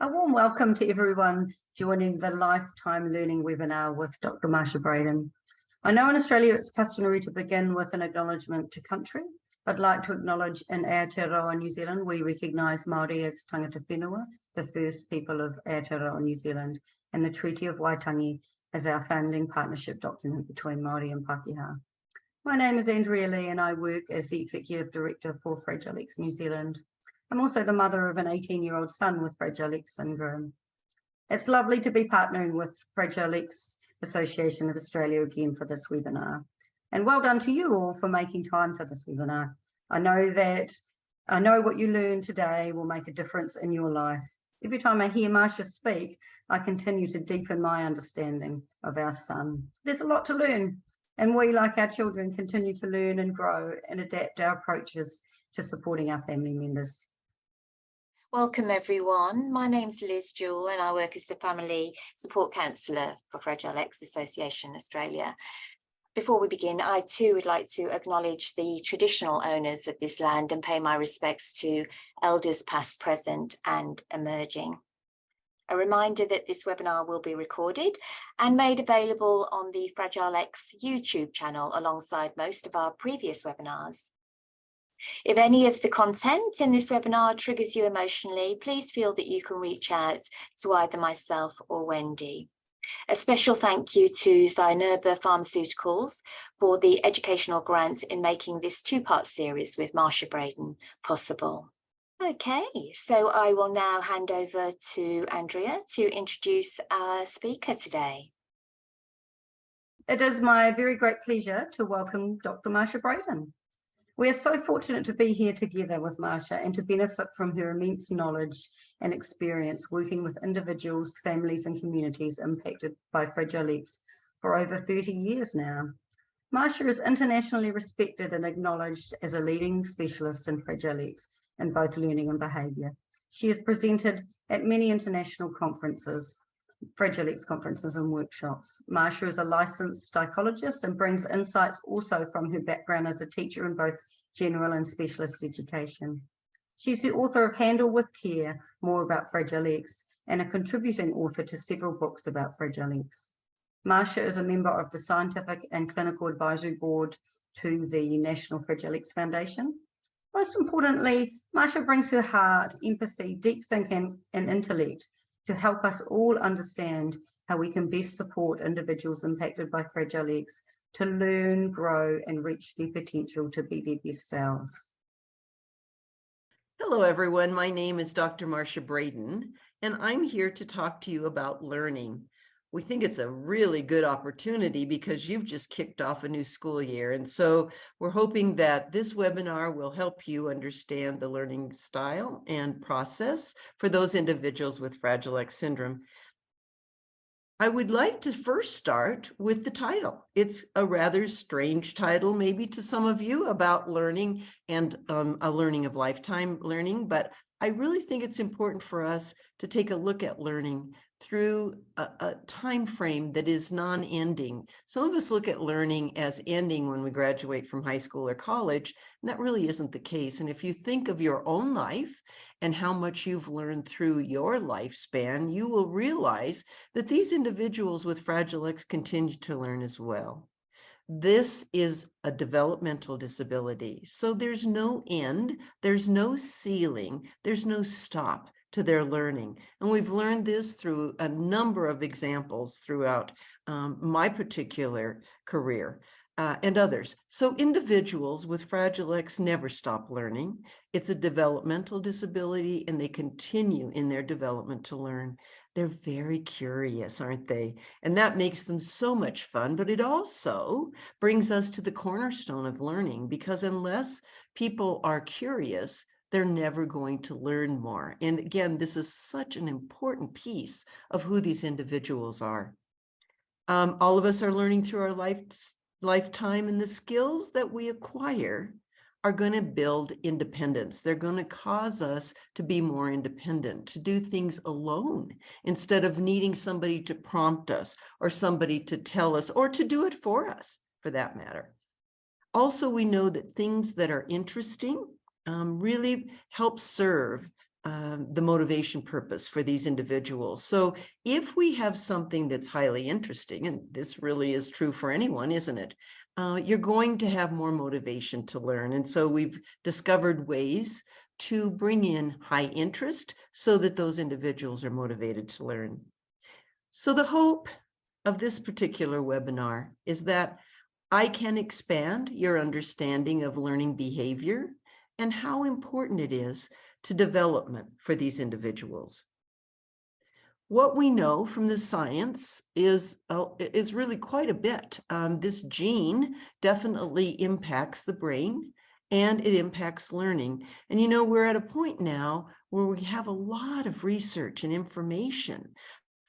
A warm welcome to everyone joining the Lifetime Learning webinar with Dr. Marcia Braden. I know in Australia it's customary to begin with an acknowledgement to country. I'd like to acknowledge in Aotearoa, New Zealand, we recognise Māori as tangata whenua, the first people of Aotearoa, New Zealand, and the Treaty of Waitangi as our founding partnership document between Māori and Pākehā. My name is Andrea Lee and I work as the Executive Director for Fragile X New Zealand. I'm also the mother of an 18-year-old son with Fragile X syndrome. It's lovely to be partnering with Fragile X Association of Australia again for this webinar. And well done to you all for making time for this webinar. I know what you learn today will make a difference in your life. Every time I hear Marcia speak, I continue to deepen my understanding of our son. There's a lot to learn, and we, like our children, continue to learn and grow and adapt our approaches to supporting our family members. Welcome everyone. My name's Liz Jewell and I work as the Family Support Counsellor for Fragile X Association Australia. Before we begin, I too would like to acknowledge the traditional owners of this land and pay my respects to elders past, present and emerging. A reminder that this webinar will be recorded and made available on the Fragile X YouTube channel alongside most of our previous webinars. If any of the content in this webinar triggers you emotionally, please feel that you can reach out to either myself or Wendy. A special thank you to Zynerba Pharmaceuticals for the educational grant in making this two-part series with Marcia Braden possible. Okay, so I will now hand over to Andrea to introduce our speaker today. It is my very great pleasure to welcome Dr. Marcia Braden. We are so fortunate to be here together with Marcia and to benefit from her immense knowledge and experience working with individuals, families and communities impacted by Fragile X for over 30 years now. Marcia is internationally respected and acknowledged as a leading specialist in Fragile X in both learning and behaviour. She has presented at many international conferences, Fragile X conferences and workshops. Marcia is a licensed psychologist and brings insights also from her background as a teacher in both general and specialist education. She's the author of Handle with Care, More About Fragile X, and a contributing author to several books about Fragile X. Marcia is a member of the Scientific and Clinical Advisory Board to the National Fragile X Foundation. Most importantly, Marcia brings her heart, empathy, deep thinking and intellect to help us all understand how we can best support individuals impacted by Fragile X to learn, grow, and reach their potential to be their best selves. Hello, everyone. My name is Dr. Marcia Braden, and I'm here to talk to you about learning. We think it's a really good opportunity because you've just kicked off a new school year. And so we're hoping that this webinar will help you understand the learning style and process for those individuals with Fragile X syndrome. I would like to first start with the title. It's a rather strange title, maybe to some of you, about learning and a learning of lifetime learning, but I really think it's important for us to take a look at learning through a time frame that is non-ending. Some of us look at learning as ending when we graduate from high school or college, and that really isn't the case. And if you think of your own life and how much you've learned through your lifespan, you will realize that these individuals with Fragile X continue to learn as well. This is a developmental disability, so there's no end, there's no ceiling, there's no stop to their learning. And we've learned this through a number of examples throughout my particular career and others. So individuals with Fragile X never stop learning. It's a developmental disability and they continue in their development to learn. They're very curious, aren't they? And that makes them so much fun, but it also brings us to the cornerstone of learning, because unless people are curious, they're never going to learn more. And again, this is such an important piece of who these individuals are. All of us are learning through our lifetime, and the skills that we acquire are going to build independence. They're going to cause us to be more independent, to do things alone instead of needing somebody to prompt us or somebody to tell us or to do it for us, for that matter. Also, we know that things that are interesting really help serve the motivation purpose for these individuals. So if we have something that's highly interesting, and this really is true for anyone, isn't it? You're going to have more motivation to learn. And so we've discovered ways to bring in high interest so that those individuals are motivated to learn. So the hope of this particular webinar is that I can expand your understanding of learning behavior and how important it is to development for these individuals. What we know from the science is really quite a bit. This gene definitely impacts the brain and it impacts learning. And we're at a point now where we have a lot of research and information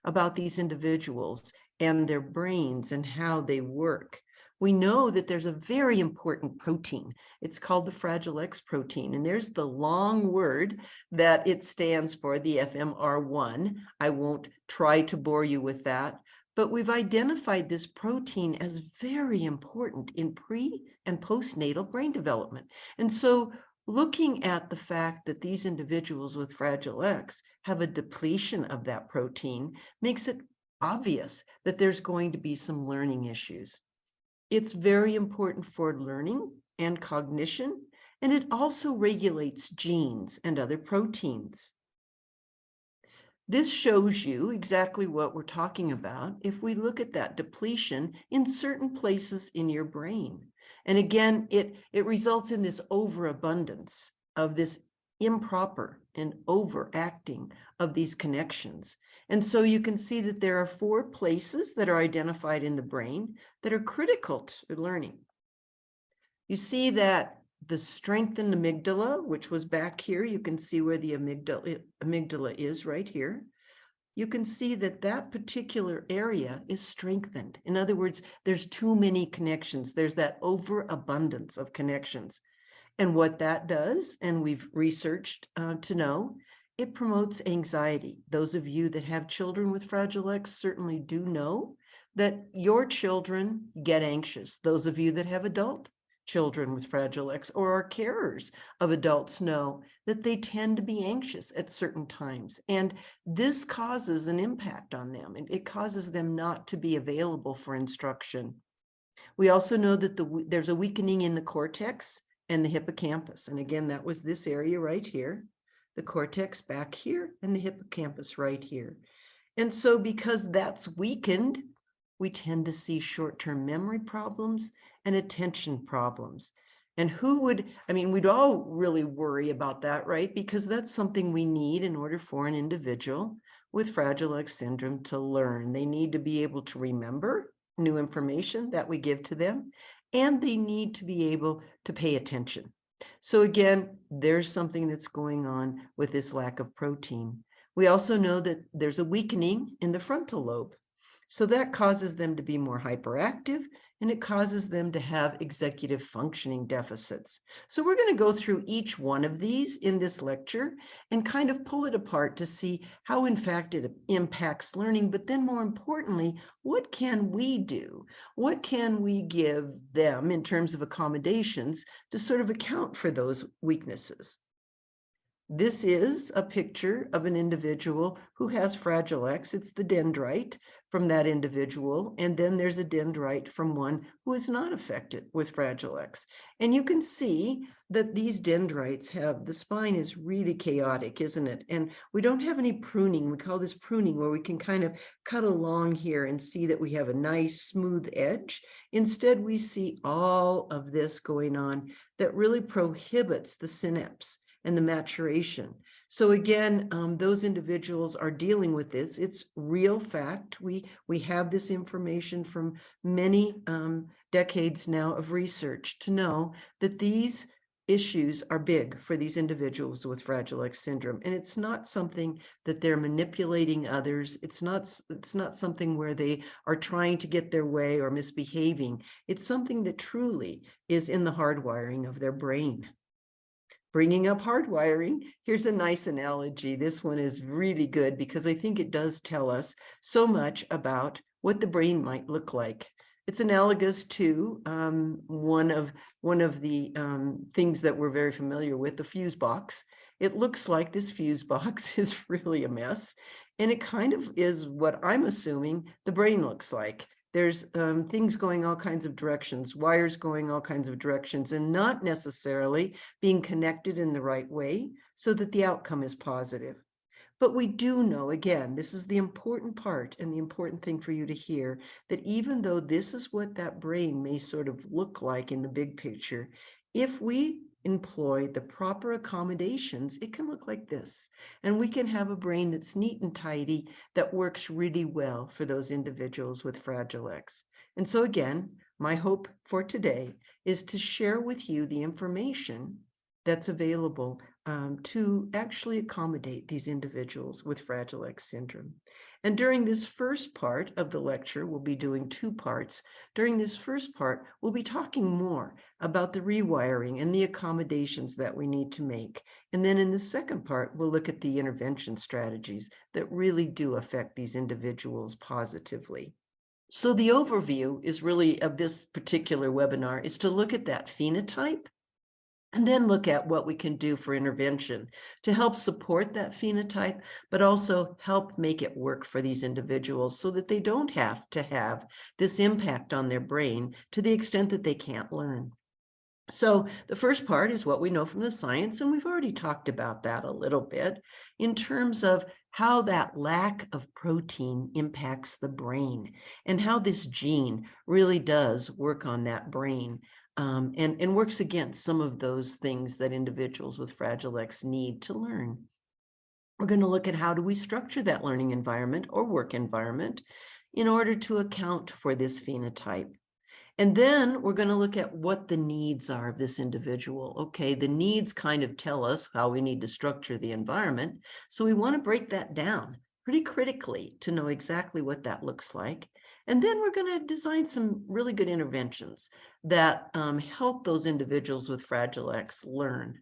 about these individuals and their brains and how they work. We know that there's a very important protein. It's called the Fragile X protein. And there's the long word that it stands for, the FMR1. I won't try to bore you with that, but we've identified this protein as very important in pre and postnatal brain development. And so looking at the fact that these individuals with Fragile X have a depletion of that protein makes it obvious that there's going to be some learning issues. It's very important for learning and cognition, and it also regulates genes and other proteins. This shows you exactly what we're talking about if we look at that depletion in certain places in your brain. And again, it results in this overabundance of this improper and overacting of these connections. And so you can see that there are 4 places that are identified in the brain that are critical to learning. You see that the strengthened amygdala, which was back here, you can see where the amygdala is right here. You can see that that particular area is strengthened. In other words, there's too many connections. There's that overabundance of connections. And what that does, and we've researched to know, it promotes anxiety. Those of you that have children with Fragile X certainly do know that your children get anxious. Those of you that have adult children with Fragile X or are carers of adults know that they tend to be anxious at certain times. And this causes an impact on them. It causes them not to be available for instruction. We also know that there's a weakening in the cortex and the hippocampus. And again, that was this area right here, the cortex back here and the hippocampus right here. And so because that's weakened, we tend to see short-term memory problems and attention problems. And we'd all really worry about that, right? Because that's something we need in order for an individual with Fragile X syndrome to learn. They need to be able to remember new information that we give to them, and they need to be able to pay attention. So again, there's something that's going on with this lack of protein. We also know that there's a weakening in the frontal lobe. So that causes them to be more hyperactive, and it causes them to have executive functioning deficits. So we're going to go through each one of these in this lecture and kind of pull it apart to see how, in fact, it impacts learning. But then more importantly, what can we do? What can we give them in terms of accommodations to sort of account for those weaknesses? This is a picture of an individual who has Fragile X. It's the dendrite from that individual. And then there's a dendrite from one who is not affected with Fragile X. And you can see that these dendrites the spine is really chaotic, isn't it? And we don't have any pruning. We call this pruning, where we can kind of cut along here and see that we have a nice smooth edge. Instead, we see all of this going on that really prohibits the synapse and the maturation. So again, those individuals are dealing with this. It's real fact. We have this information from many decades now of research to know that these issues are big for these individuals with Fragile X syndrome. And it's not something that they're manipulating others. It's not something where they are trying to get their way or misbehaving. It's something that truly is in the hardwiring of their brain. Bringing up hardwiring, here's a nice analogy. This one is really good because I think it does tell us so much about what the brain might look like. It's analogous to one of the things that we're very familiar with, the fuse box. It looks like this fuse box is really a mess. And it kind of is what I'm assuming the brain looks like. There's things going all kinds of directions, wires going all kinds of directions, and not necessarily being connected in the right way so that the outcome is positive. But we do know, again, this is the important part and the important thing for you to hear, that even though this is what that brain may sort of look like in the big picture, if we employ the proper accommodations, it can look like this. And we can have a brain that's neat and tidy that works really well for those individuals with Fragile X. And so again, my hope for today is to share with you the information that's available to actually accommodate these individuals with Fragile X syndrome. And during this first part of the lecture, we'll be doing two parts. During this first part, we'll be talking more about the rewiring and the accommodations that we need to make. And then in the second part, we'll look at the intervention strategies that really do affect these individuals positively. So the overview is really of this particular webinar is to look at that phenotype and then look at what we can do for intervention to help support that phenotype, but also help make it work for these individuals so that they don't have to have this impact on their brain to the extent that they can't learn. So the first part is what we know from the science, and we've already talked about that a little bit in terms of how that lack of protein impacts the brain and how this gene really does work on that brain. And works against some of those things that individuals with Fragile X need to learn. We're going to look at how do we structure that learning environment or work environment in order to account for this phenotype. And then we're going to look at what the needs are of this individual. Okay, the needs kind of tell us how we need to structure the environment. So we want to break that down pretty critically to know exactly what that looks like. And then we're going to design some really good interventions that help those individuals with Fragile X learn.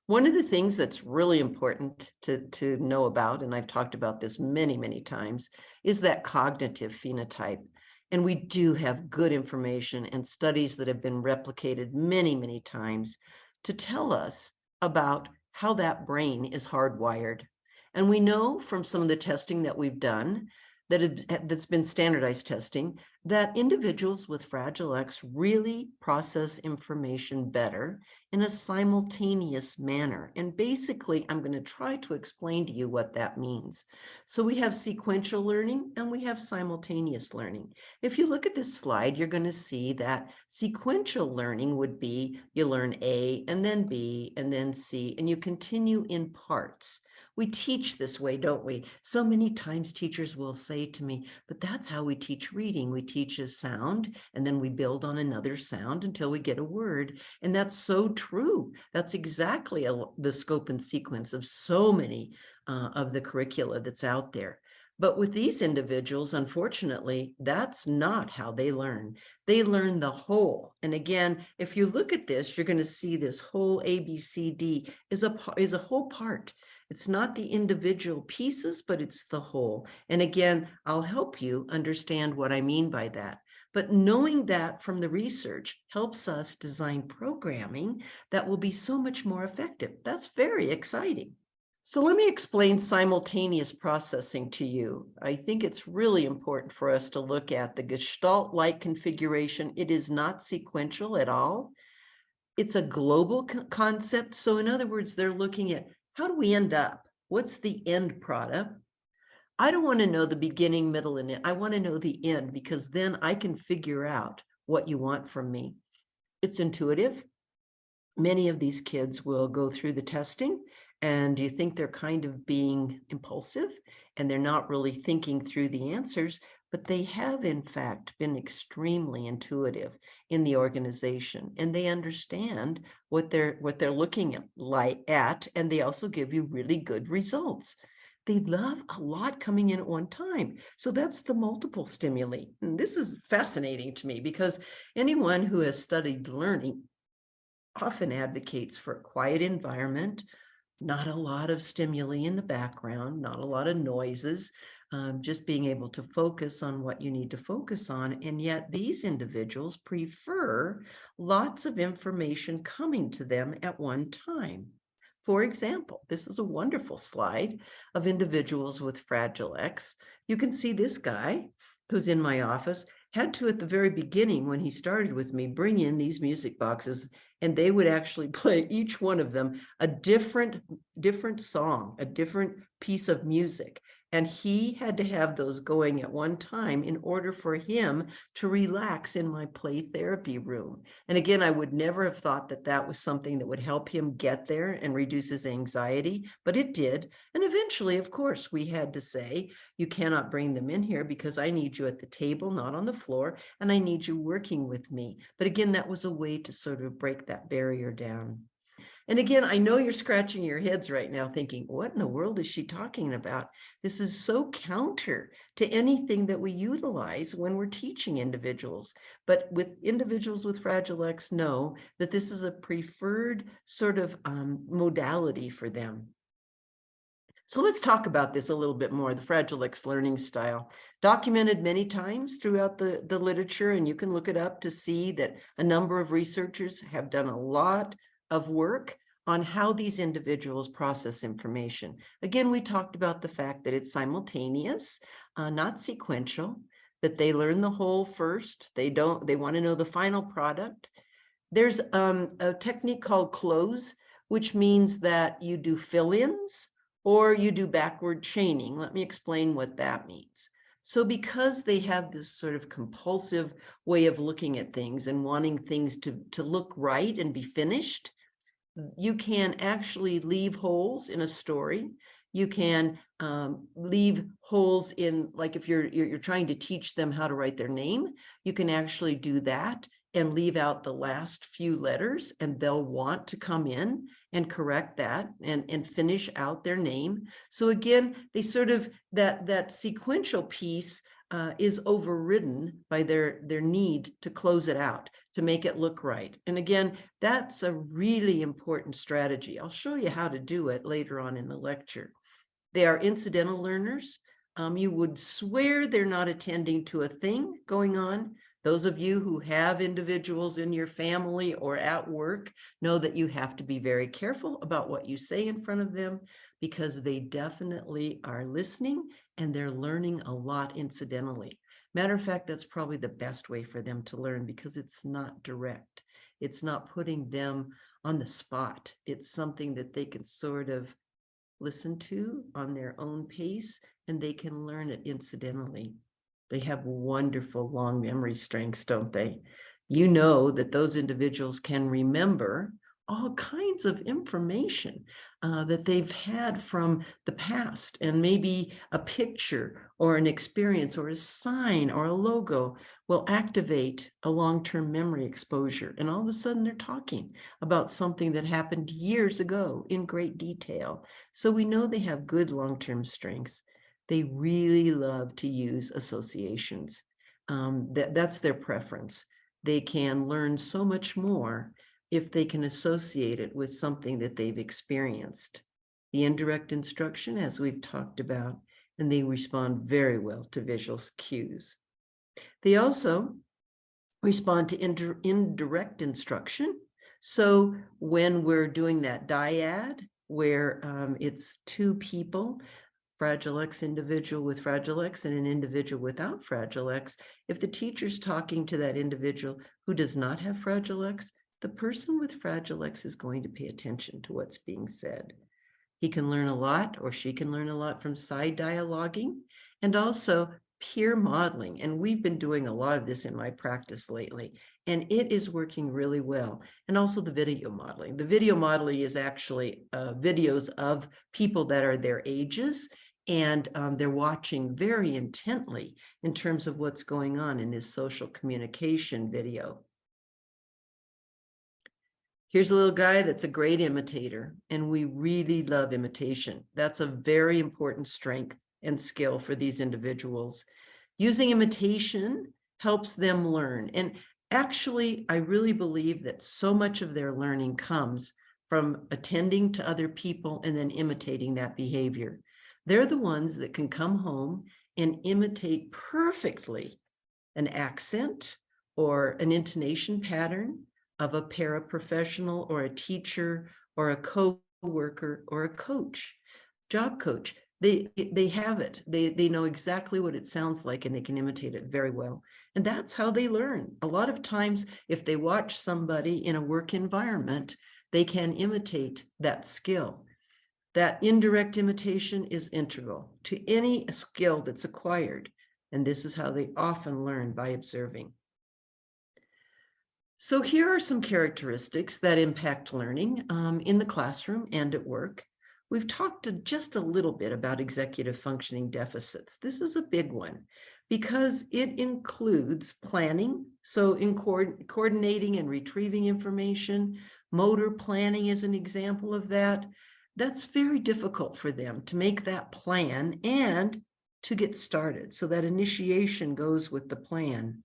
One of the things that's really important to know about, and I've talked about this many, many times, is that cognitive phenotype. And we do have good information and studies that have been replicated many, many times to tell us about how that brain is hardwired. And we know from some of the testing that we've done that's been standardized testing, that individuals with Fragile X really process information better in a simultaneous manner. And basically, I'm going to try to explain to you what that means. So we have sequential learning and we have simultaneous learning. If you look at this slide, you're going to see that sequential learning would be you learn A and then B and then C, and you continue in parts. We teach this way, don't we? So many times teachers will say to me, but that's how we teach reading. We teach a sound and then we build on another sound until we get a word. And that's so true. That's exactly the scope and sequence of so many of the curricula that's out there. But with these individuals, unfortunately, that's not how they learn. They learn the whole. And again, if you look at this, you're going to see this whole ABCD is a whole part. It's not the individual pieces, but it's the whole. And again, I'll help you understand what I mean by that. But knowing that from the research helps us design programming that will be so much more effective. That's very exciting. So let me explain simultaneous processing to you. I think it's really important for us to look at the Gestalt-like configuration. It is not sequential at all. It's a global concept. So in other words, they're looking at how do we end up? What's the end product? I don't want to know the beginning, middle, and end. I want to know the end because then I can figure out what you want from me. It's intuitive. Many of these kids will go through the testing and you think they're kind of being impulsive and they're not really thinking through the answers, but they have in fact been extremely intuitive in the organization and they understand what they're looking at, and they also give you really good results. They love a lot coming in at one time. So that's the multiple stimuli. And this is fascinating to me because anyone who has studied learning often advocates for a quiet environment, not a lot of stimuli in the background, not a lot of noises, just being able to focus on what you need to focus on. And yet these individuals prefer lots of information coming to them at one time. For example, this is a wonderful slide of individuals with Fragile X. You can see this guy who's in my office had to, at the very beginning, when he started with me, bring in these music boxes, and they would actually play, each one of them, a different song, a different piece of music. And he had to have those going at one time in order for him to relax in my play therapy room. And again, I would never have thought that that was something that would help him get there and reduce his anxiety, but it did. And eventually, of course, we had to say, you cannot bring them in here because I need you at the table, not on the floor, and I need you working with me. But again, that was a way to sort of break that barrier down. And again, I know you're scratching your heads right now thinking, what in the world is she talking about? This is so counter to anything that we utilize when we're teaching individuals. But with individuals with Fragile X, know that this is a preferred sort of modality for them. So let's talk about this a little bit more, the Fragile X learning style. Documented many times throughout the literature, and you can look it up to see that a number of researchers have done a lot of work on how these individuals process information. Again, we talked about the fact that it's simultaneous, not sequential, that they learn the whole first. They want to know the final product. There's a technique called close, which means that you do fill-ins or you do backward chaining. Let me explain what that means. So because they have this sort of compulsive way of looking at things and wanting things to look right and be finished, you can actually leave holes in a story. You can leave holes in, like if you're trying to teach them how to write their name, you can actually do that and leave out the last few letters, and they'll want to come in and correct that and finish out their name. So again, they sort of, that sequential piece is overridden by their need to close it out, to make it look right. And again, that's a really important strategy. I'll show you how to do it later on in the lecture. They are incidental learners. You would swear they're not attending to a thing going on. Those of you who have individuals in your family or at work know that you have to be very careful about what you say in front of them, because they definitely are listening and they're learning a lot incidentally. Matter of fact, that's probably the best way for them to learn, because it's not direct. It's not putting them on the spot. It's something that they can sort of listen to on their own pace, and they can learn it incidentally. They have wonderful long memory strengths, don't they? You know that those individuals can remember all kinds of information that they've had from the past, and maybe a picture or an experience or a sign or a logo will activate a long-term memory exposure. And all of a sudden they're talking about something that happened years ago in great detail. So we know they have good long-term strengths. They really love to use associations. That's their preference. They can learn so much more if they can associate it with something that they've experienced. The indirect instruction, as we've talked about, and they respond very well to visual cues. They also respond to indirect instruction. So when we're doing that dyad, where it's two people, Fragile X individual with Fragile X and an individual without Fragile X, if the teacher's talking to that individual who does not have Fragile X, the person with Fragile X is going to pay attention to what's being said. He can learn a lot, or she can learn a lot, from side dialoguing and also peer modeling. And we've been doing a lot of this in my practice lately, and it is working really well. And also the video modeling. The video modeling is actually videos of people that are their ages, and they're watching very intently in terms of what's going on in this social communication video. Here's a little guy that's a great imitator, and we really love imitation. That's a very important strength and skill for these individuals. Using imitation helps them learn. And actually, I really believe that so much of their learning comes from attending to other people and then imitating that behavior. They're the ones that can come home and imitate perfectly an accent or an intonation pattern of a paraprofessional or a teacher or a co-worker or a coach, job coach. They have it. They know exactly what it sounds like, and they can imitate it very well. And that's how they learn. A lot of times, if they watch somebody in a work environment, they can imitate that skill. That indirect imitation is integral to any skill that's acquired. And this is how they often learn, by observing. So here are some characteristics that impact learning in the classroom and at work. We've talked just a little bit about executive functioning deficits. This is a big one because it includes planning. So in coordinating and retrieving information, motor planning is an example of that. That's very difficult for them to make that plan and to get started. So that initiation goes with the plan.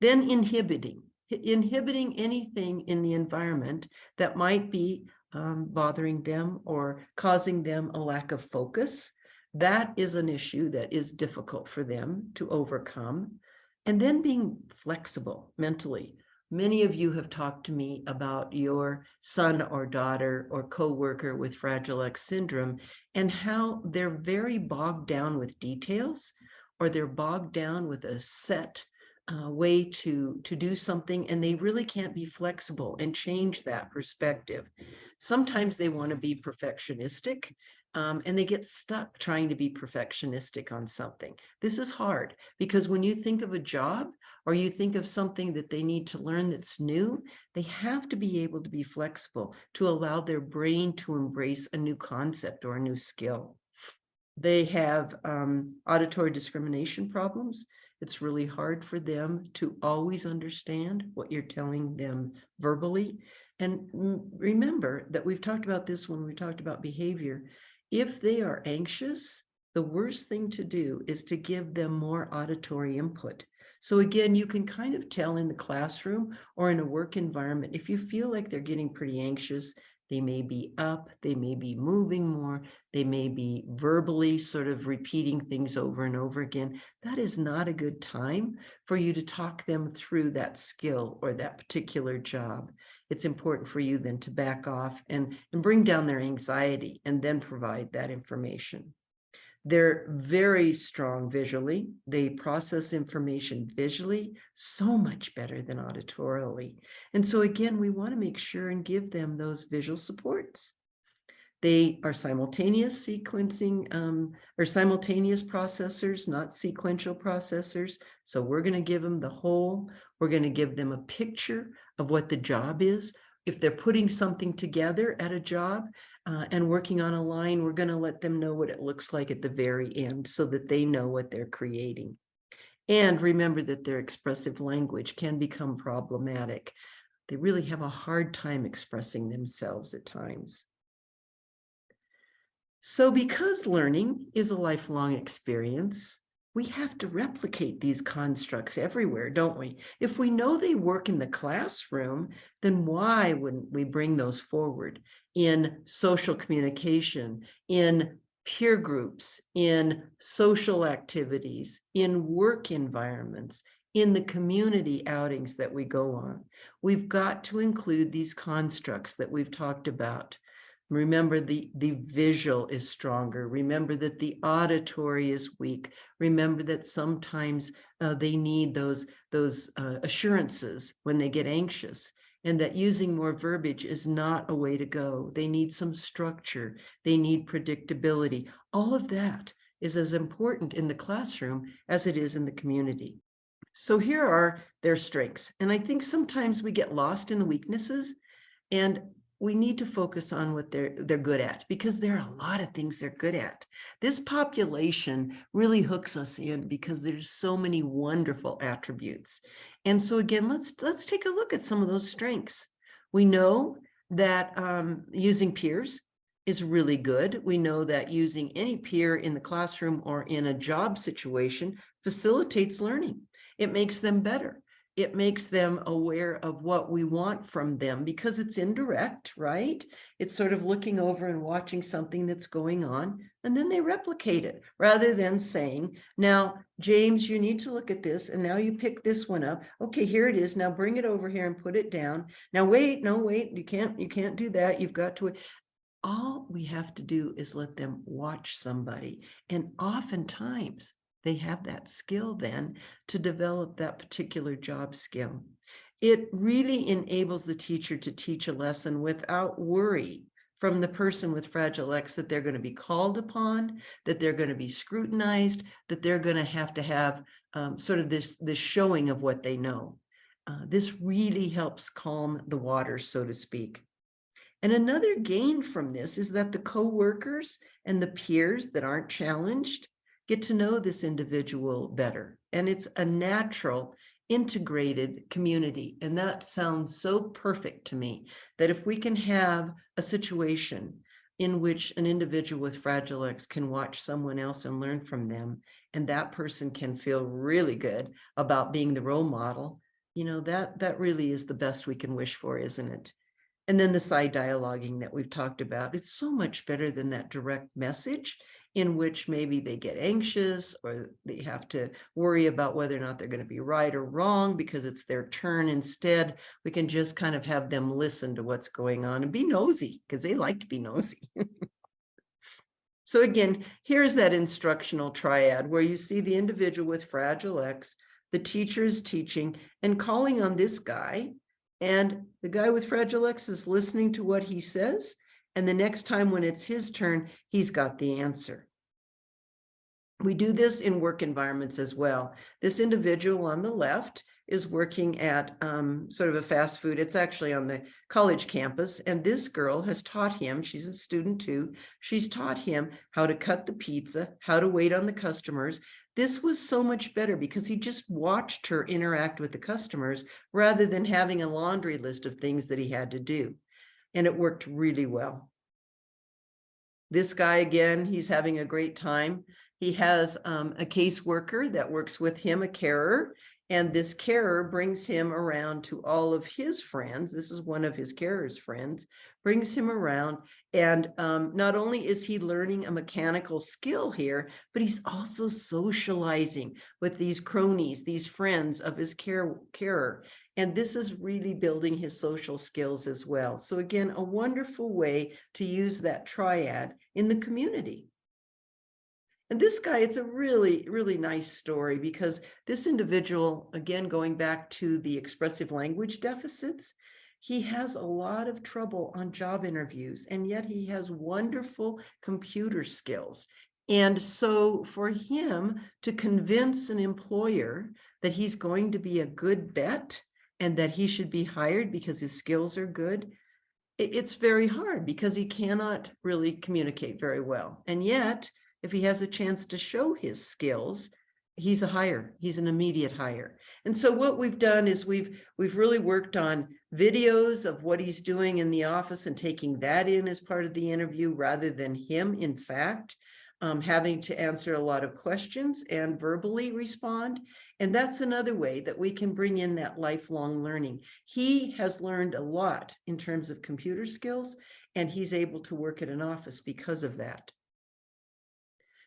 Then inhibiting anything in the environment that might be bothering them or causing them a lack of focus. That is an issue that is difficult for them to overcome. And then being flexible mentally. Many of you have talked to me about your son or daughter or coworker with Fragile X syndrome and how they're very bogged down with details, or they're bogged down with a set way to do something, and they really can't be flexible and change that perspective. Sometimes they want to be perfectionistic, and they get stuck trying to be perfectionistic on something. This is hard because when you think of a job or you think of something that they need to learn that's new, they have to be able to be flexible to allow their brain to embrace a new concept or a new skill. They have auditory discrimination problems. It's really hard for them to always understand what you're telling them verbally. And remember that we've talked about this when we talked about behavior. If they are anxious, the worst thing to do is to give them more auditory input. So again, you can kind of tell in the classroom or in a work environment, if you feel like they're getting pretty anxious, they may be up, they may be moving more, they may be verbally sort of repeating things over and over again. That is not a good time for you to talk them through that skill or that particular job. It's important for you then to back off and bring down their anxiety and then provide that information. They're very strong visually. They process information visually so much better than auditorily. And so again, we want to make sure and give them those visual supports. They are simultaneous sequencing or simultaneous processors, not sequential processors. So we're going to give them the whole. We're going to give them a picture of what the job is. If they're putting something together at a job and working on a line, we're going to let them know what it looks like at the very end so that they know what they're creating. And remember that their expressive language can become problematic. They really have a hard time expressing themselves at times. So because learning is a lifelong experience, we have to replicate these constructs everywhere, don't we? If we know they work in the classroom, then why wouldn't we bring those forward in social communication, in peer groups, in social activities, in work environments, in the community outings that we go on? We've got to include these constructs that we've talked about. Remember the visual is stronger. Remember that the auditory is weak. Remember that sometimes they need those assurances when they get anxious, and that using more verbiage is not a way to go. They need some structure. They need predictability. All of that is as important in the classroom as it is in the community. So here are their strengths. And I think sometimes we get lost in the weaknesses, and we need to focus on what they're good at, because there are a lot of things they're good at. This population really hooks us in because there's so many wonderful attributes. And so again, let's take a look at some of those strengths. We know that using peers is really good. We know that using any peer in the classroom or in a job situation facilitates learning. It makes them better. It makes them aware of what we want from them because it's indirect, right? It's sort of looking over and watching something that's going on, and then they replicate it rather than saying, now, James, you need to look at this, and now you pick this one up. Okay, here it is. Now bring it over here and put it down. Now wait, no, wait, you can't do that. You've got to. All we have to do is let them watch somebody. And oftentimes they have that skill then to develop that particular job skill. It really enables the teacher to teach a lesson without worry from the person with Fragile X that they're going to be called upon, that they're going to be scrutinized, that they're going to have sort of this showing of what they know. This really helps calm the waters, so to speak. And another gain from this is that the co-workers and the peers that aren't challenged get to know this individual better. And it's a natural, integrated community. And that sounds so perfect to me, that if we can have a situation in which an individual with Fragile X can watch someone else and learn from them, and that person can feel really good about being the role model, you know, that really is the best we can wish for, isn't it? And then the side dialoguing that we've talked about, it's so much better than that direct message in which maybe they get anxious or they have to worry about whether or not they're going to be right or wrong because it's their turn. Instead, we can just kind of have them listen to what's going on and be nosy because they like to be nosy. So again, here's that instructional triad where you see the individual with Fragile X, the teacher is teaching and calling on this guy. And the guy with Fragile X is listening to what he says. And the next time when it's his turn, he's got the answer. We do this in work environments as well. This individual on the left is working at sort of a fast food. It's actually on the college campus. And this girl has taught him, she's a student too, she's taught him how to cut the pizza, how to wait on the customers. This was so much better because he just watched her interact with the customers rather than having a laundry list of things that he had to do. And it worked really well. This guy, again, he's having a great time. He has a caseworker that works with him, a carer, and this carer brings him around to all of his friends. This is one of his carer's friends, brings him around. And not only is he learning a mechanical skill here, but he's also socializing with these cronies, these friends of his carer. And this is really building his social skills as well. So again, a wonderful way to use that triad in the community. And this guy, it's a really, really nice story because this individual, again, going back to the expressive language deficits, he has a lot of trouble on job interviews, and yet he has wonderful computer skills. And so for him to convince an employer that he's going to be a good bet and that he should be hired because his skills are good, it's very hard because he cannot really communicate very well. And yet, if he has a chance to show his skills, he's a hire. He's an immediate hire. And so what we've done is we've really worked on videos of what he's doing in the office and taking that in as part of the interview rather than him, in fact, having to answer a lot of questions and verbally respond. And that's another way that we can bring in that lifelong learning. He has learned a lot in terms of computer skills, and he's able to work at an office because of that.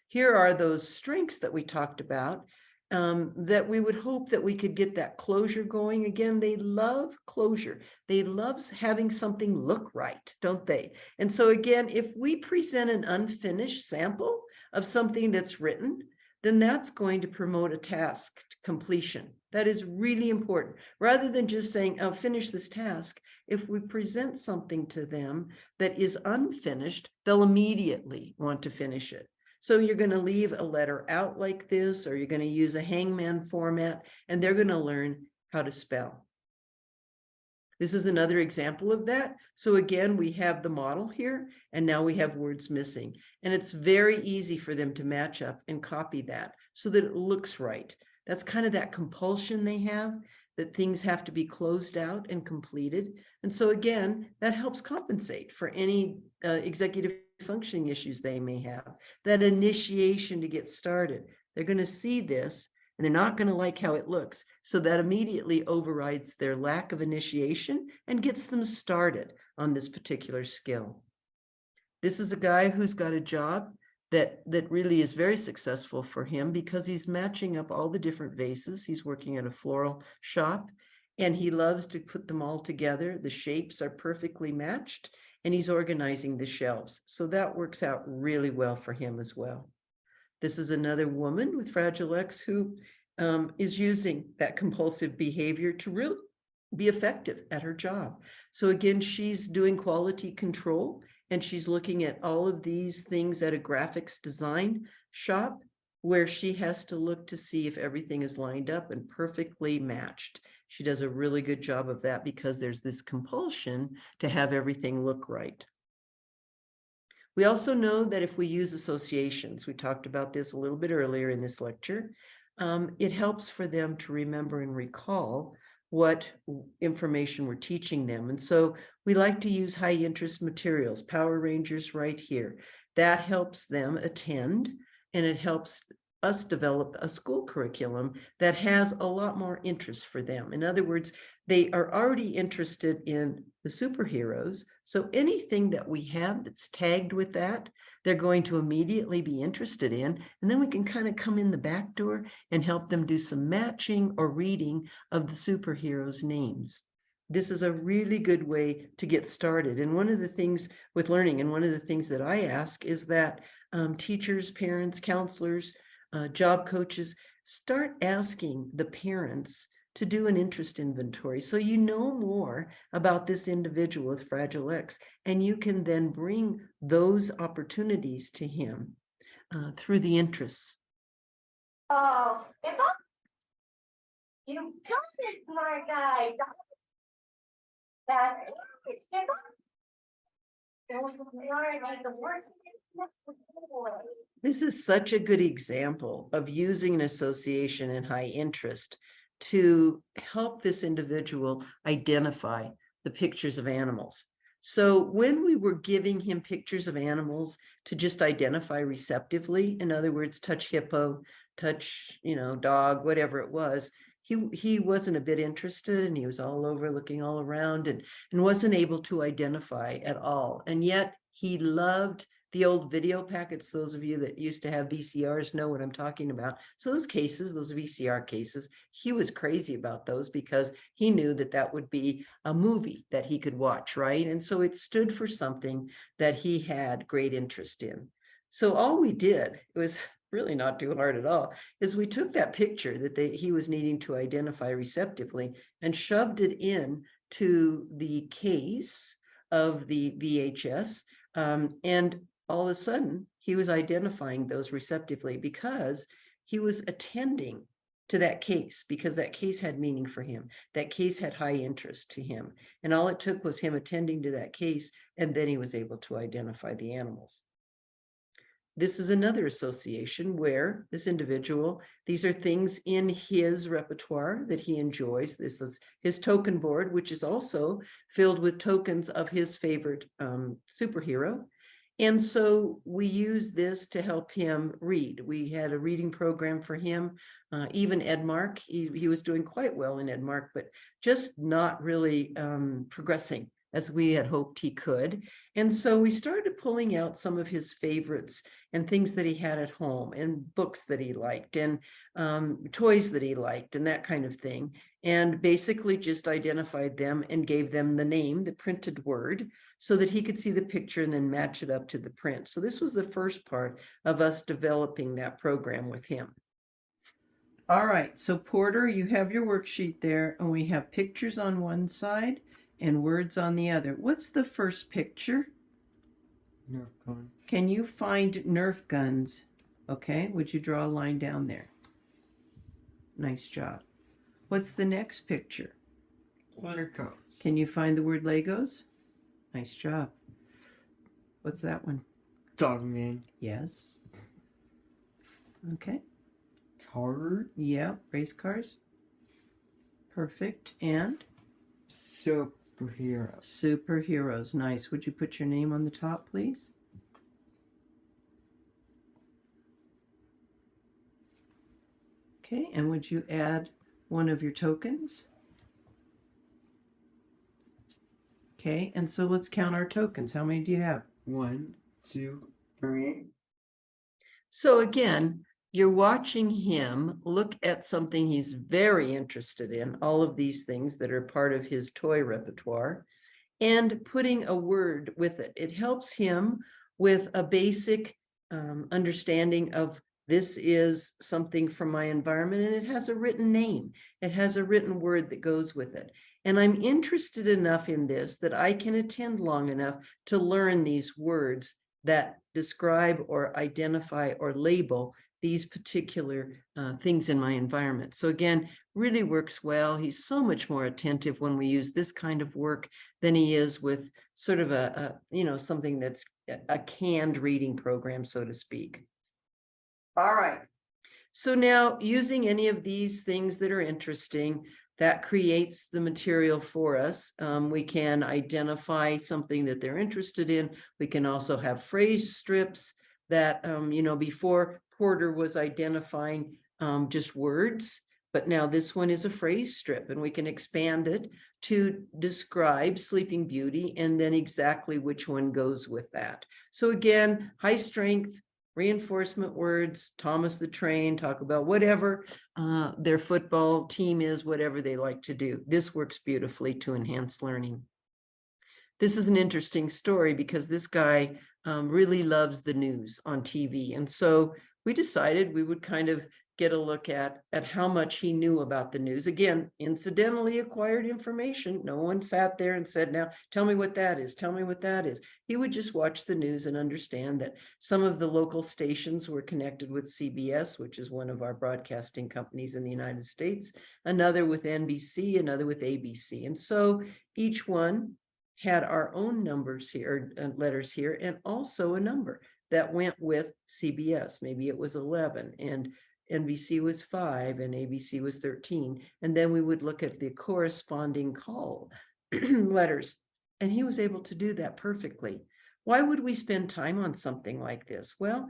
Here are those strengths that we talked about, that we would hope that we could get that closure going. Again, they love closure. They love having something look right, don't they? And so again, if we present an unfinished sample of something that's written, then that's going to promote a task completion. That is really important. Rather than just saying, oh, finish this task, if we present something to them that is unfinished, they'll immediately want to finish it. So you're going to leave a letter out like this, or you're going to use a hangman format, and they're going to learn how to spell. This is another example of that. So again, we have the model here, and now we have words missing. And it's very easy for them to match up and copy that so that it looks right. That's kind of that compulsion they have, that things have to be closed out and completed. And so again, that helps compensate for any executive functioning issues they may have, that initiation to get started. They're going to see this, and they're not going to like how it looks. So that immediately overrides their lack of initiation and gets them started on this particular skill. This is a guy who's got a job that really is very successful for him because he's matching up all the different vases. He's working at a floral shop, and he loves to put them all together. The shapes are perfectly matched, and he's organizing the shelves. So that works out really well for him as well. This is another woman with Fragile X who is using that compulsive behavior to really be effective at her job. So again, she's doing quality control, and she's looking at all of these things at a graphics design shop where she has to look to see if everything is lined up and perfectly matched. She does a really good job of that because there's this compulsion to have everything look right. We also know that if we use associations, we talked about this a little bit earlier in this lecture, it helps for them to remember and recall what information we're teaching them. And so we like to use high interest materials, Power Rangers right here. That helps them attend, and it helps us develop a school curriculum that has a lot more interest for them. In other words, they are already interested in the superheroes. So anything that we have that's tagged with that, they're going to immediately be interested in. And then we can kind of come in the back door and help them do some matching or reading of the superheroes' names. This is a really good way to get started. And one of the things with learning, and one of the things that I ask is that teachers, parents, counselors, job coaches, start asking the parents to do an interest inventory so you know more about this individual with Fragile X, and you can then bring those opportunities to him through the interests. Oh, you got it, my guy. That's it. This is such a good example of using an association and high interest to help this individual identify the pictures of animals. So when we were giving him pictures of animals to just identify receptively, in other words, touch hippo, touch, dog, whatever it was, he wasn't a bit interested, and he was all over looking all around and wasn't able to identify at all. And yet he loved the old video packets. Those of you that used to have VCRs know what I'm talking about. So those cases, those VCR cases, he was crazy about those because he knew that that would be a movie that he could watch, right? And so it stood for something that he had great interest in. So all we did, it was really not too hard at all, is we took that picture that he was needing to identify receptively and shoved it in to the case of the VHS, and all of a sudden he was identifying those receptively because he was attending to that case, because that case had meaning for him. That case had high interest to him. And all it took was him attending to that case, and then he was able to identify the animals. This is another association where this individual, these are things in his repertoire that he enjoys. This is his token board, which is also filled with tokens of his favorite superhero. And so we use this to help him read. We had a reading program for him, even Edmark. He was doing quite well in Edmark, but just not really progressing as we had hoped he could. And so we started pulling out some of his favorites and things that he had at home, and books that he liked, and toys that he liked, and that kind of thing. And basically just identified them and gave them the name, the printed word, so that he could see the picture and then match it up to the print. So this was the first part of us developing that program with him. All right, so Porter, you have your worksheet there, and we have pictures on one side and words on the other. What's the first picture? Nerf guns. Can you find Nerf guns? Okay, would you draw a line down there? Nice job. What's the next picture? Legos. Can you find the word Legos? Nice job. What's that one? Dogman. Yes. Okay. Card. Yeah, race cars. Perfect. And? Superheroes. Superheroes. Nice. Would you put your name on the top, please? Okay, and would you add one of your tokens? Okay, and so let's count our tokens. How many do you have? 1, 2, 3. So again, you're watching him look at something he's very interested in, all of these things that are part of his toy repertoire, and putting a word with it. It helps him with a basic understanding of this is something from my environment, and it has a written name. It has a written word that goes with it. And I'm interested enough in this that I can attend long enough to learn these words that describe or identify or label these particular things in my environment. So again, really works well. He's so much more attentive when we use this kind of work than he is with sort of a something that's a canned reading program, so to speak. All right. So now using any of these things that are interesting, that creates the material for us. We can identify something that they're interested in. We can also have phrase strips that, before Porter was identifying just words, but now this one is a phrase strip, and we can expand it to describe Sleeping Beauty and then exactly which one goes with that. So again, high strength, reinforcement words, Thomas the Train, talk about whatever their football team is, whatever they like to do. This works beautifully to enhance learning. This is an interesting story because this guy really loves the news on TV. And so we decided we would kind of get a look at how much he knew about the news. Again, incidentally acquired information. No one sat there and said, now tell me what that is. Tell me what that is. He would just watch the news and understand that some of the local stations were connected with CBS, which is one of our broadcasting companies in the United States, another with NBC, another with ABC. And so each one had our own numbers here, letters here, and also a number that went with CBS. Maybe it was 11 and NBC was 5 and ABC was 13. And then we would look at the corresponding call letters. And he was able to do that perfectly. Why would we spend time on something like this? Well,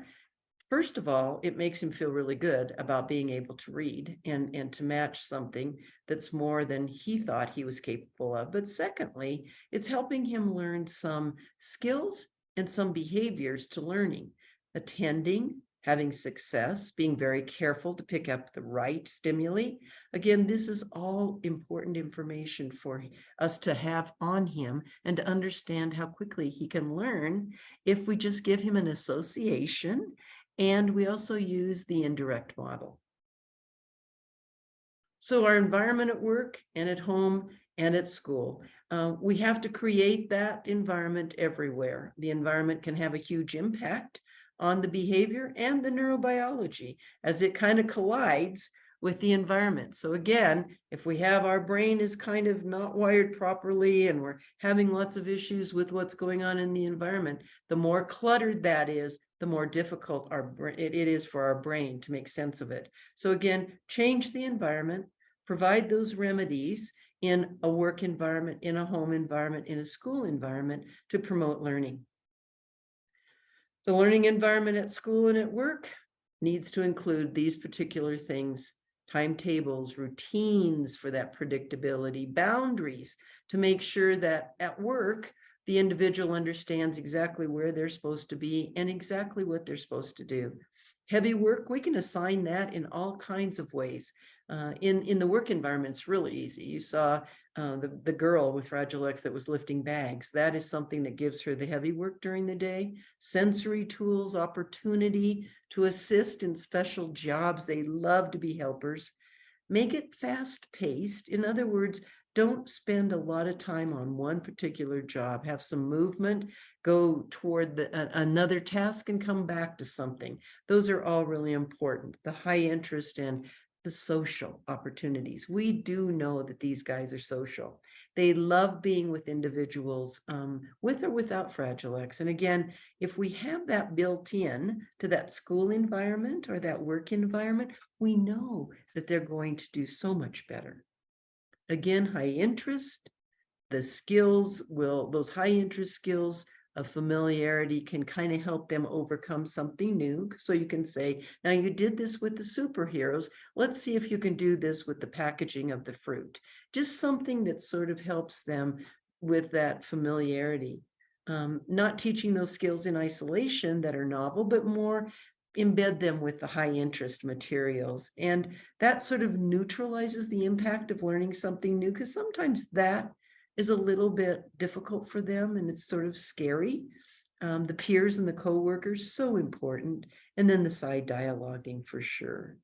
first of all, it makes him feel really good about being able to read and to match something that's more than he thought he was capable of. But secondly, it's helping him learn some skills and some behaviors to learning, attending, having success, being very careful to pick up the right stimuli. Again, this is all important information for us to have on him and to understand how quickly he can learn if we just give him an association. And we also use the indirect model. So our environment at work and at home and at school, we have to create that environment everywhere. The environment can have a huge impact on the behavior and the neurobiology as it kind of collides with the environment. So again, if we have our brain is kind of not wired properly and we're having lots of issues with what's going on in the environment, the more cluttered that is, the more difficult it is for our brain to make sense of it. So again, change the environment, provide those remedies in a work environment, in a home environment, in a school environment to promote learning. The learning environment at school and at work needs to include these particular things: timetables, routines for that predictability, boundaries to make sure that at work, the individual understands exactly where they're supposed to be and exactly what they're supposed to do. Heavy work, we can assign that in all kinds of ways. In the work environment, it's really easy. You saw the girl with Fragile X that was lifting bags. That is something that gives her the heavy work during the day. Sensory tools, opportunity to assist in special jobs. They love to be helpers. Make it fast-paced. In other words, don't spend a lot of time on one particular job. Have some movement, go toward another task and come back to something. Those are all really important. The high interest and the social opportunities. We do know that these guys are social. They love being with individuals with or without Fragile X. And again, if we have that built in to that school environment or that work environment, we know that they're going to do so much better. Again, high interest, the skills those high interest skills of familiarity can kind of help them overcome something new. So you can say, now you did this with the superheroes. Let's see if you can do this with the packaging of the fruit. Just something that sort of helps them with that familiarity. Not teaching those skills in isolation that are novel, but more embed them with the high interest materials. And that sort of neutralizes the impact of learning something new, because sometimes that is a little bit difficult for them and it's sort of scary. The peers and the co-workers, so important. And then the side dialoguing for sure.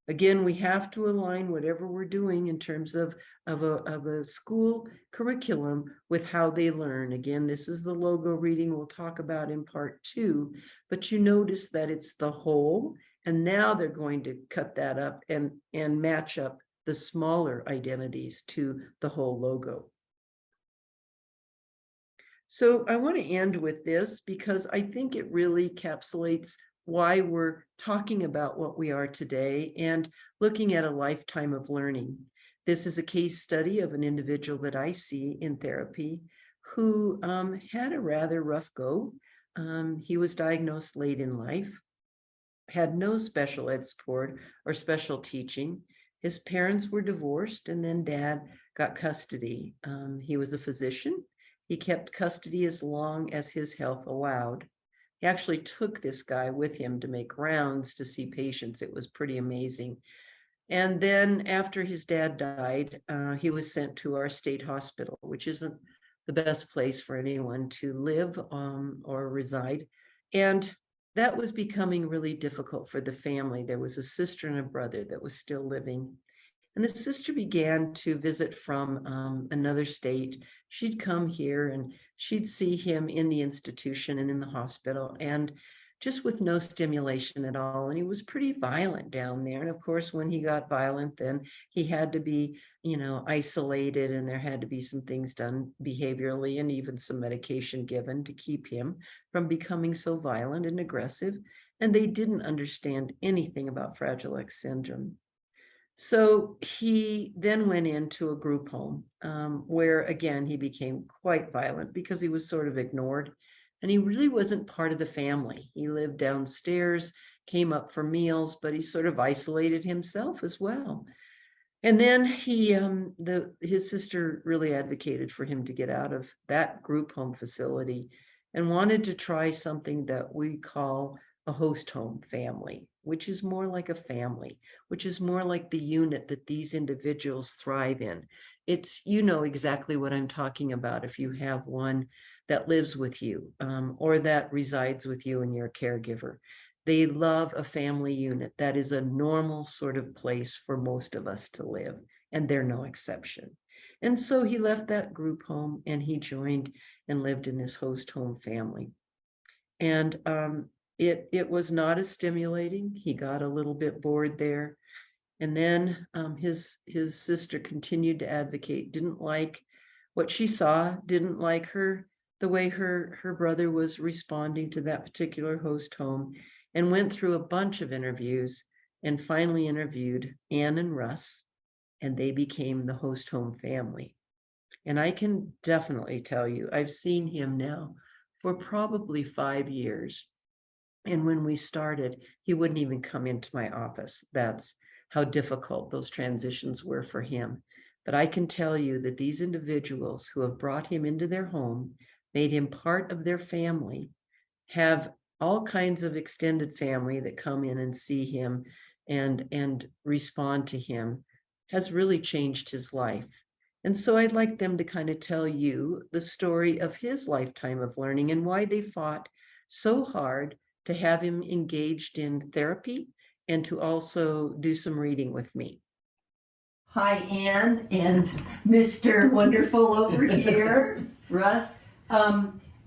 Again, we have to align whatever we're doing in terms of a school curriculum with how they learn. Again, this is the logo reading we'll talk about in part 2, but you notice that it's the whole, and now they're going to cut that up and match up the smaller identities to the whole logo. So I want to end with this because I think it really encapsulates why we're talking about what we are today and looking at a lifetime of learning. This is a case study of an individual that I see in therapy who had a rather rough go. He was diagnosed late in life, had no special ed support or special teaching. His parents were divorced, and then dad got custody. He was a physician. He kept custody as long as his health allowed. He actually took this guy with him to make rounds to see patients. It was pretty amazing. And then after his dad died, he was sent to our state hospital, which isn't the best place for anyone to live or reside. And that was becoming really difficult for the family. There was a sister and a brother that was still living. And the sister began to visit from another state. She'd come here and she'd see him in the institution and in the hospital, and just with no stimulation at all. And he was pretty violent down there. And of course, when he got violent, then he had to be, isolated, and there had to be some things done behaviorally and even some medication given to keep him from becoming so violent and aggressive. And they didn't understand anything about Fragile X syndrome. So he then went into a group home where, again, he became quite violent because he was sort of ignored, and he really wasn't part of the family. He lived downstairs, came up for meals, but he sort of isolated himself as well. And then his sister really advocated for him to get out of that group home facility and wanted to try something that we call a host home family, which is more like a family, which is more like the unit that these individuals thrive in. It's, exactly what I'm talking about if you have one that lives with you or that resides with you and you're a caregiver. They love a family unit. That is a normal sort of place for most of us to live, and they're no exception. And so he left that group home and he joined and lived in this host home family. And it was not as stimulating. He got a little bit bored there. And then his sister continued to advocate, didn't like what she saw, didn't like the way her brother was responding to that particular host home, and went through a bunch of interviews and finally interviewed Ann and Russ, and they became the host home family. And I can definitely tell you, I've seen him now for probably 5 years. And when we started, he wouldn't even come into my office. That's how difficult those transitions were for him. But I can tell you that these individuals who have brought him into their home, made him part of their family, have all kinds of extended family that come in and see him and respond to him, has really changed his life. And so I'd like them to kind of tell you the story of his lifetime of learning and why they fought so hard to have him engaged in therapy and to also do some reading with me. Hi, Ann and Mr. Wonderful over here, Russ.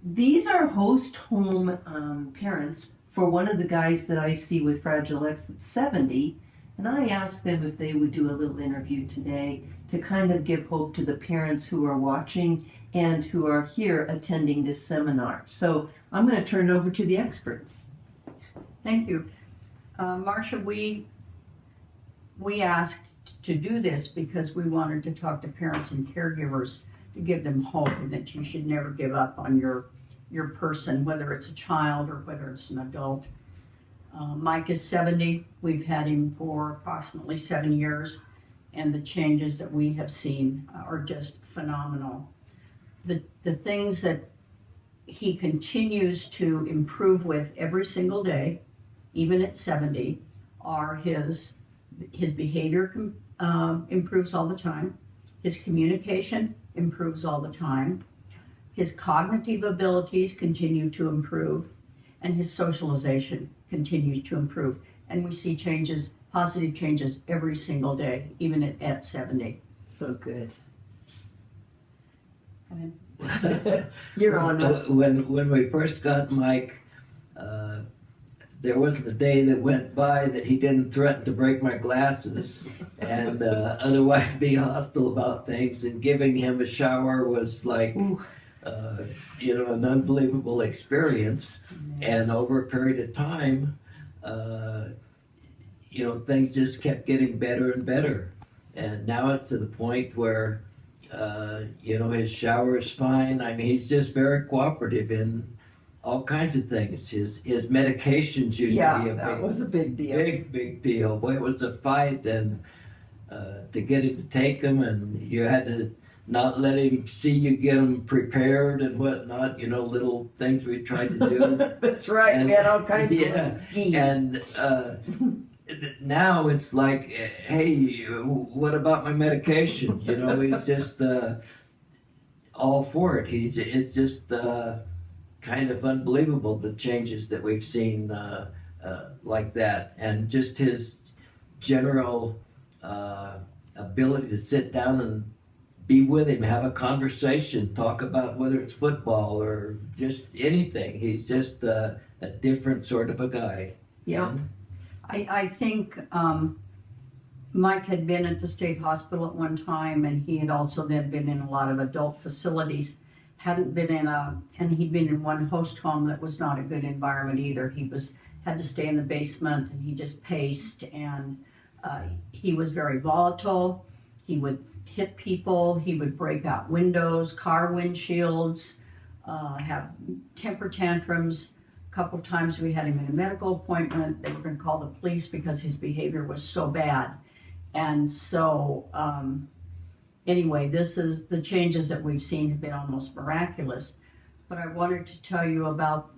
These are host home parents for one of the guys that I see with Fragile X that's 70. And I asked them if they would do a little interview today to kind of give hope to the parents who are watching and who are here attending this seminar. So I'm going to turn it over to the experts. Thank you. Marcia, we asked to do this because we wanted to talk to parents and caregivers to give them hope, and that you should never give up on your person, whether it's a child or whether it's an adult. Mike is 70. We've had him for approximately 7 years, and the changes that we have seen are just phenomenal. The things that he continues to improve with every single day, even at 70, are his behavior improves all the time, his communication improves all the time, his cognitive abilities continue to improve, and his socialization continues to improve. And we see changes, positive changes every single day, even at 70. So good. Go ahead. You're on us. When we first got Mike, there wasn't a day that went by that he didn't threaten to break my glasses and otherwise be hostile about things. And giving him a shower was like, an unbelievable experience. Yes. And over a period of time, things just kept getting better and better. And now it's to the point where, his shower is fine. I mean, he's just very cooperative in all kinds of things. His medications used to be that was a big deal. big deal. Boy, it was a fight, and to get him to take them, and you had to not let him see you get them prepared and whatnot. Little things we tried to do. That's right. And, we had all kinds yeah, of schemes. and now it's like, hey, what about my medications? He's just all for it. It's just kind of unbelievable, the changes that we've seen like that, and just his general ability to sit down and be with him, have a conversation, talk about whether it's football or just anything. He's just a different sort of a guy. Yeah. I think Mike had been at the state hospital at one time, and he had also then been in a lot of adult facilities. Hadn't been and he'd been in one host home that was not a good environment either. He had to stay in the basement, and he just paced, and he was very volatile. He would hit people. He would break out windows, car windshields, have temper tantrums. Couple times we had him in a medical appointment. They were going to call the police because his behavior was so bad. And so anyway, the changes that we've seen have been almost miraculous. But I wanted to tell you about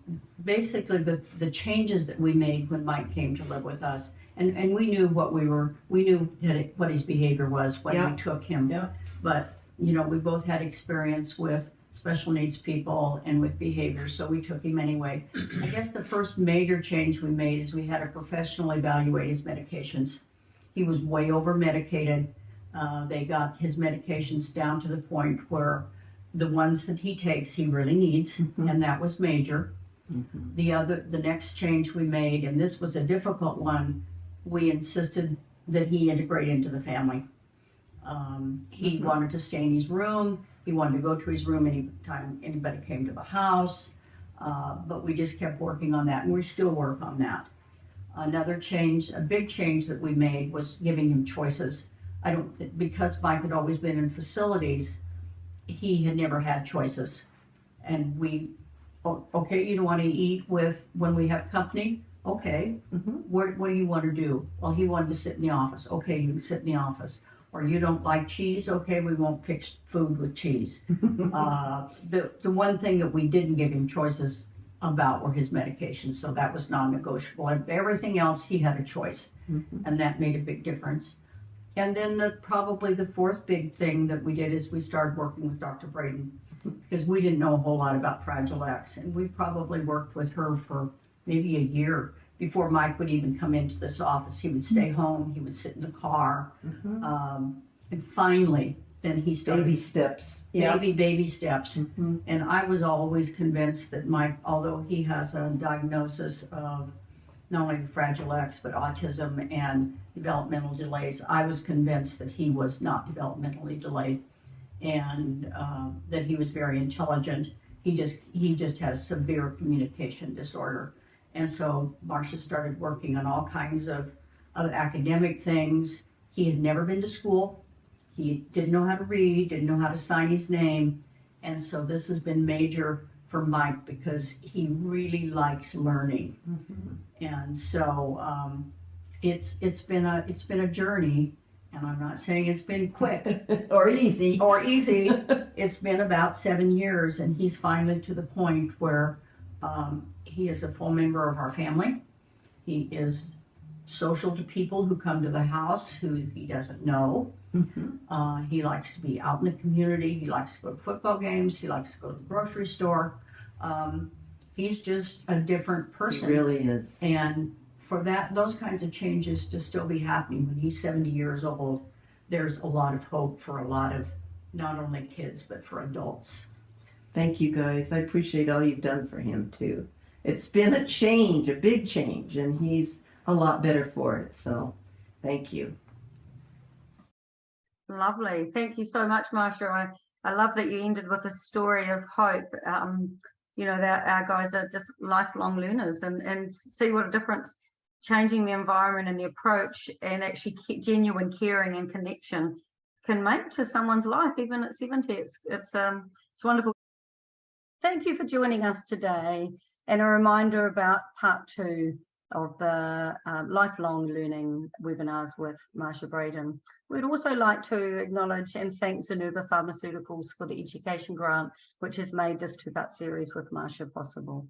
basically the changes that we made when Mike came to live with us. And we knew what what his behavior was when we took him. Yeah. But we both had experience with special needs people and with behavior, so we took him anyway. I guess the first major change we made is we had a professional evaluate his medications. He was way over medicated. They got his medications down to the point where the ones that he takes he really needs, and that was major. The next change we made, and this was a difficult one, we insisted that he integrate into the family. He wanted to stay in his room. He wanted to go to his room anytime anybody came to the house, but we just kept working on that, and we still work on that. Another change, a big change that we made, was giving him choices. Because Mike had always been in facilities, he had never had choices. And okay, you don't want to eat when we have company? Okay, what do you want to do? Well, he wanted to sit in the office. Okay, you can sit in the office. Or you don't like cheese? Okay, we won't fix food with cheese. The one thing that we didn't give him choices about were his medications, so that was non-negotiable. And everything else, he had a choice, and that made a big difference. And then probably the fourth big thing that we did is we started working with Dr. Braden, because we didn't know a whole lot about Fragile X, and we probably worked with her for maybe a year before Mike would even come into this office. He would stay home, he would sit in the car, and finally, then he started. Baby steps. Baby steps. And I was always convinced that Mike, although he has a diagnosis of not only Fragile X, but autism and developmental delays, I was convinced that he was not developmentally delayed, and that he was very intelligent. He just had a severe communication disorder. And so Marcia started working on all kinds of academic things. He had never been to school. He didn't know how to read, didn't know how to sign his name. And so this has been major for Mike because he really likes learning. And so it's been a journey, and I'm not saying it's been quick Or easy. or easy. It's been about 7 years, and he's finally to the point where he is a full member of our family. He is social to people who come to the house who he doesn't know. He likes to be out in the community. He likes to go to football games. He likes to go to the grocery store. He's just a different person. He really is. And for those kinds of changes to still be happening when he's 70 years old, there's a lot of hope for a lot of not only kids, but for adults. Thank you, guys. I appreciate all you've done for him, too. It's been a change, a big change, and he's a lot better for it. So thank you. Lovely. Thank you so much, Marcia. I love that you ended with a story of hope. You know, that our guys are just lifelong learners, and see what a difference changing the environment and the approach and actually genuine caring and connection can make to someone's life, even at 70. It's wonderful. Thank you for joining us today, and a reminder about part 2 of the lifelong learning webinars with Marcia Braden. We'd also like to acknowledge and thank Zenuba Pharmaceuticals for the education grant, which has made this 2-part series with Marcia possible.